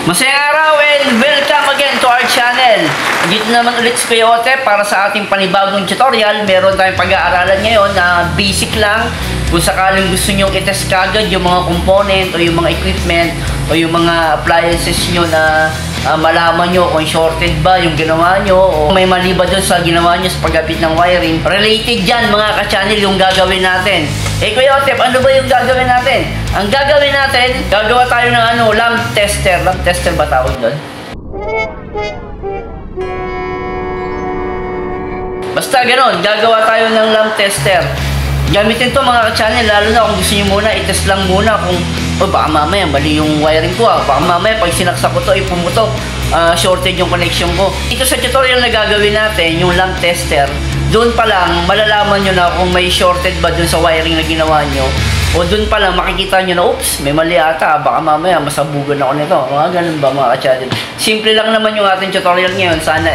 Masayang araw and welcome again to our channel. Dito naman ulit si Kuya Otep para sa ating panibagong tutorial. Meron tayong pag-aaralan ngayon na basic lang. Kung sakaling gusto nyo i-test kagad yung mga component o yung mga equipment o yung mga appliances nyo na malaman nyo kung shorted ba yung ginawa nyo o may mali ba dun sa ginawa nyo sa pagkapit ng wiring. Related dyan mga ka-channel yung gagawin natin. Kuya Otep, ano ba yung gagawin natin? Ang gagawin natin, gagawa tayo ng lamp tester. Lamp tester ba tawag doon? Basta ganon, gagawa tayo ng lamp tester. Gamitin to mga ka-channel, lalo na kung gusto nyo muna, i-test lang muna kung baka mamaya mali yung wiring ko baka mamaya pag sinaksak ko to, pumutok, shorted yung connection ko. Ito sa tutorial na gagawin natin, yung lamp tester, doon pa lang malalaman nyo na kung may shorted ba dun sa wiring na ginawa nyo, o doon pa lang makikita nyo na oops, may mali ata, baka mamaya masabugan ako nito. Mga ganun ba mga ka-channel? Simple lang naman yung ating tutorial ngayon. Sana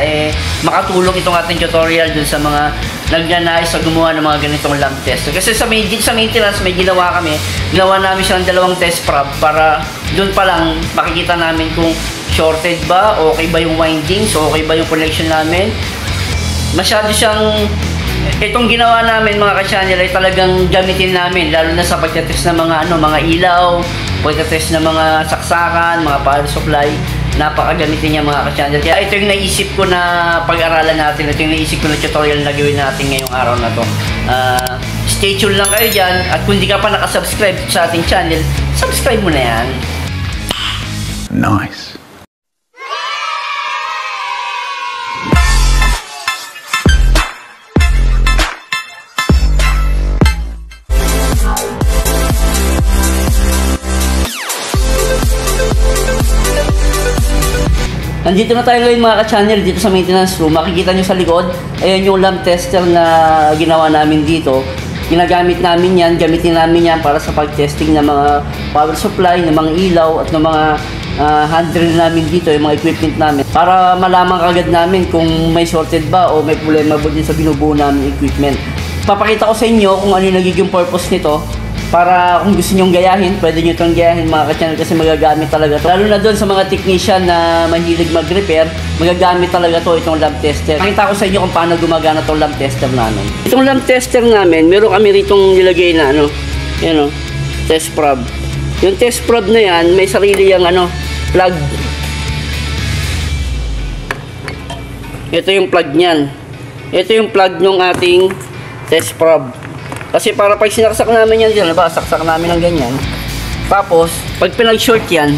makatulong itong ating tutorial dun sa mga nagnanais sa gumawa ng mga ganitong lamp tester. Kasi sa maintenance may ginawa kami. Ginawa namin siya ng dalawang test prob para doon pa lang makikita namin kung shorted ba, okay ba yung windings, okay ba yung connection namin. Masyado siyang, itong ginawa namin mga ka-channel ay talagang gamitin namin lalo na sa pagtetest ng mga ilaw, pagtetest ng mga saksakan, mga power supply. Napakagamitin niya mga ka-channel. Kaya ito yung naisip ko na pag-aralan natin. Ito yung naisip ko na tutorial na gawin natin ngayong araw na to. Stay tuned lang kayo dyan. At kung hindi ka pa nakasubscribe sa ating channel, subscribe mo na yan. Nice. Nandito na tayo ngayon mga ka-channel dito sa maintenance room. Makikita nyo sa likod, ayan yung lamp tester na ginawa namin dito. Ginagamit namin yan, gamitin namin yan para sa pag-testing ng mga power supply, ng mga ilaw at ng mga handle namin dito, yung mga equipment namin. Para malaman kagad namin kung may shorted ba o may problema ba din sa binubuo namin equipment. Papakita ko sa inyo kung ano yung nagiging purpose nito. Para kung gusto nyong gayahin, pwede nyo itong gayahin mga ka-channel kasi magagamit talaga ito. Lalo na doon sa mga technician na mahilig mag-repair, magagamit talaga ito itong lamp tester. Pakita ko sa inyo kung paano gumagana itong lamp tester namin. Itong lamp tester namin, meron kami ritong nilagay na yan test prob. Yung test prob na yan, may sarili yung plug. Ito yung plug niyan. Ito yung plug ng ating test prob. Kasi para pag sinaksak namin yan dyan, saksak namin ng ganyan. Tapos, pag pinag-short yan,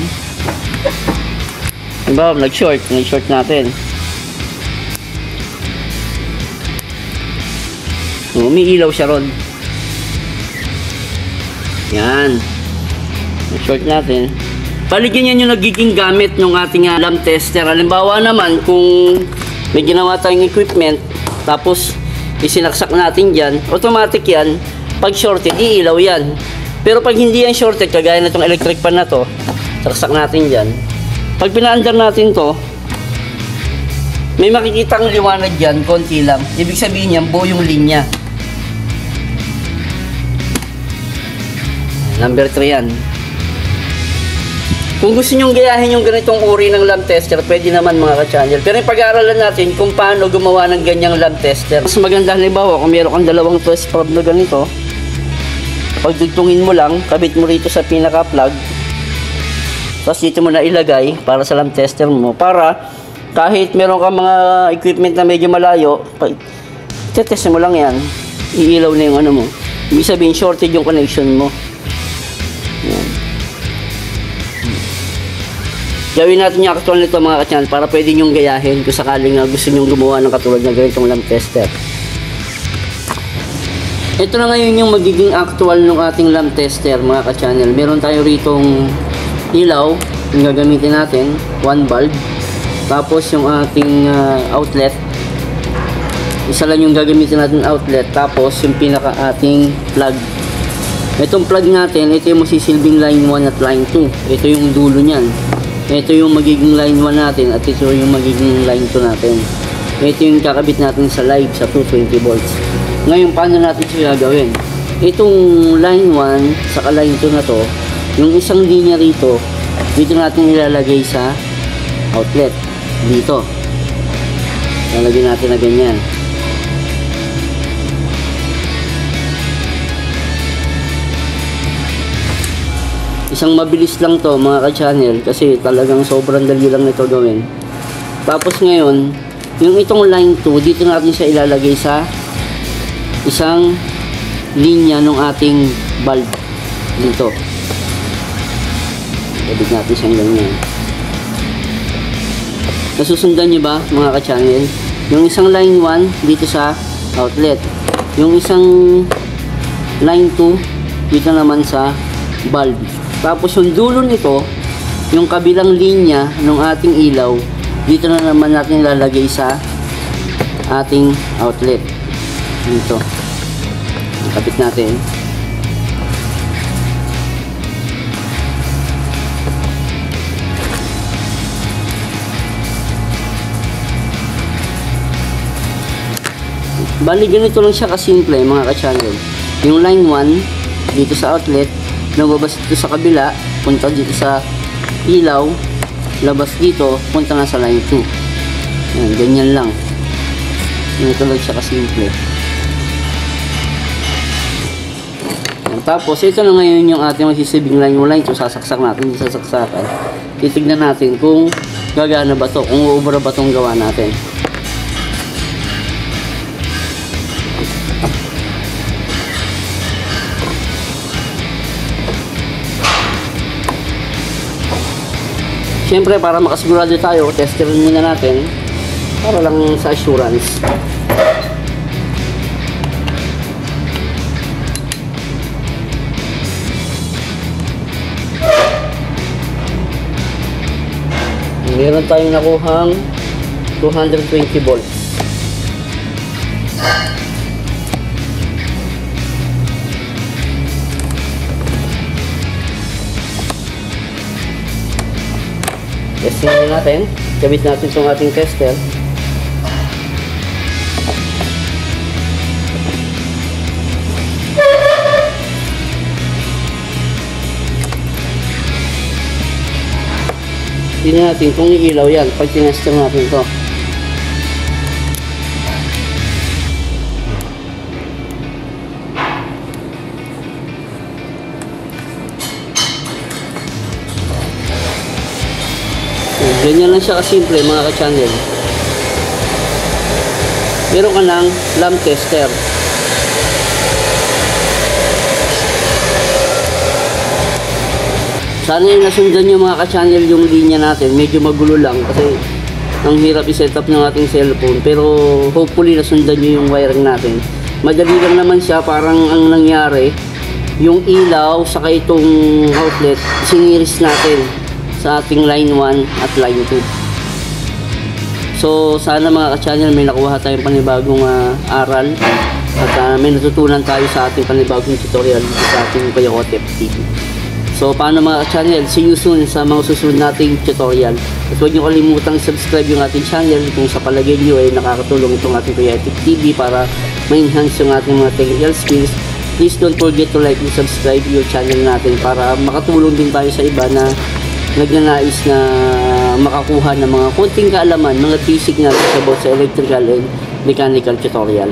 nag-short natin. Umiilaw siya ron. Yan. Nag-short natin. Paligyan yan yung nagiging gamit ng ating lamp tester. Halimbawa naman, kung may ginawa tayong equipment, tapos isinaksak natin dyan, automatic yan, pag shorted, iilaw yan. Pero pag hindi yan shorted, kagaya na itong electric pan na to, saksak natin dyan. Pag pinaandar natin to, may makikitang liwanag dyan, konti lang. Ibig sabihin yan, buo yung linya. Number 3 yan. Kung gusto nyong gayahin yung ganitong uri ng lamp tester, pwede naman mga ka-channel. Pero yung pag-aaralan natin kung paano gumawa ng ganyang lamp tester. Mas maganda halimbawa kung meron kang dalawang test prob na ganito, pagdugtungin mo lang, kabit mo rito sa pinaka-plug, tapos dito mo na ilagay para sa lamp tester mo. Para kahit meron kang mga equipment na medyo malayo, test mo lang yan, iilaw na yung mo. Ibig sabihin, shorted yung connection mo. Yan. Gawin natin yung actual nito mga ka-channel para pwede nyong gayahin kung sakaling gusto nyong gumawa ng katulad na ganitong lamp tester. Ito na ngayon yung magiging actual ng ating lamp tester mga ka-channel. Meron tayo ritong ilaw yung gagamitin natin, 1 bulb. Tapos yung ating outlet, isa lang yung gagamitin natin outlet. Tapos yung pinaka ating plug. Itong plug natin, ito yung masisilbing line 1 at line 2. Ito yung dulo nyan. Ito yung magiging line 1 natin at ito yung magiging line 2 natin. Ito yung kakabit natin sa live sa 220 volts. Ngayon, paano natin siya gagawin? Itong line 1 sa line 2 na to, yung isang linya rito, dito natin ilalagay sa outlet. Dito. Lalagyan natin na ganyan. Isang mabilis lang to mga ka-channel kasi talagang sobrang dali lang nito gawin. Tapos ngayon, yung itong line 2, dito natin siya ilalagay sa isang linya ng ating bulb. Dito. Labig natin siyang ganyan. Nasusundan nyo ba mga ka-channel? Yung isang line 1 dito sa outlet. Yung isang line 2 dito naman sa bulb. Tapos yung dulo nito, yung kabilang linya ng ating ilaw, dito na naman natin lalagay sa ating outlet. Dito. Kapit natin. Bali, ganito lang siya kasimple mga ka-channel. Yung line 1 dito sa outlet, lumabas dito sa kabila, punta dito sa ilaw, labas dito, punta na sa line 2. Yan, ganyan lang. Ganito lang siya kasimple. Yan, tapos, ito na ngayon yung ating masisibing line 1, line 2, sasaksak natin sa saksakan. Titignan natin kung gagana ba to, kung uubra ba tong gawa natin. Siyempre, para makasigurado tayo, testerin muna natin para lang sa assurance. Meron tayong nakuhang 220 volts. Testing natin. Kabit natin itong ating tester. Tingnan natin kung iilaw yan pag tinester natin ito. Ganyan lang siya kasimple mga ka-channel. Meron ka ng lamp tester. Sana yung nasundan nyo mga ka-channel yung linya natin. Medyo magulo lang kasi ang hirap i-set up ng ating cellphone. Pero hopefully nasundan nyo yung wiring natin. Madali lang naman siya, parang ang nangyari, yung ilaw saka itong outlet, siniris natin sa ating line 1 at line 2. So sana mga ka-channel may nakuha tayong panibagong aral at may natutunan tayo sa ating panibagong tutorial sa ating Kuya Otep TV. So paano mga ka-channel, see you soon sa mga susunod nating tutorial. At huwag nyo kalimutang subscribe yung ating channel kung sa palagay nyo ay nakakatulong itong ating Kuya Otep TV para ma-enhance yung ating mga technical skills. Please don't forget to like and subscribe yung channel natin para makatulong din tayo sa iba na nagnanais na makakuha ng mga konting kaalaman, mga basic knowledge about sa electrical and mechanical tutorial.